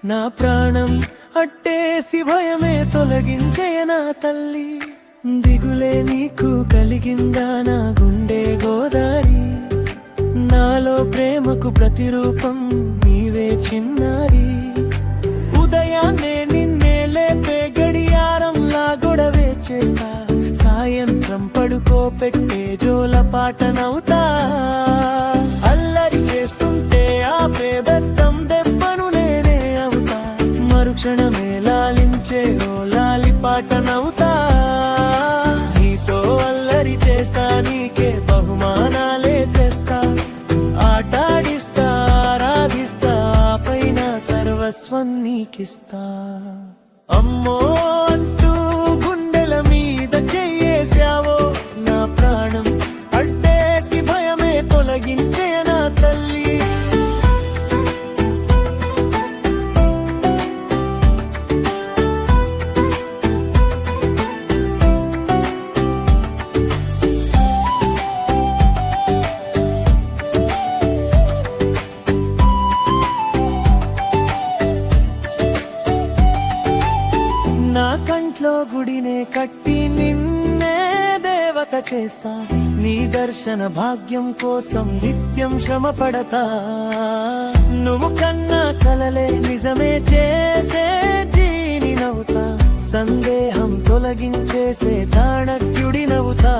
నా ప్రాణం అట్టేసి భయమే తొలగించే నా తల్లి, దిగులే నీకు కలిగిందా నా గుండె గోదారి, నాలో ప్రేమకు ప్రతిరూపం నీవే చిన్నారి. ఉదయాన్నే నిన్నే లేపే గడియారంలా గొడవే చేస్తా, సాయంత్రం పడుకోపెట్టే జోల పాటనవుతా, అల్లరి చేస్తుంటే ఆపే బెత్తం దెబ్బను నేనే అవుతా, మరుక్షణమే లాలించే ఓ లాలి పాటనవుతా. నీతో అల్లరి చేస్తా, నీకే బహుమానాలే తెస్తా, ఆటాడిస్తా ఆరాధిస్తా, పైన సర్వస్వం నీకిస్తా. అమ్మో అంటూ గుండెల మీద చెయ్యేశావో, నా ప్రాణం అడ్డేసి భయమే తొలగించే నా తల్లి. నా కంట్లో గుడినే కట్టి నిన్నే దేవత చేస్తా, నీ దర్శన భాగ్యం కోసం నిత్యం శ్రమ పడతా, నువ్వు కన్నా కలలే నిజమే చేసే జీని నవ్వుతా, సందేహం తొలగించేసే చాణక్యుడి నవ్వుతా.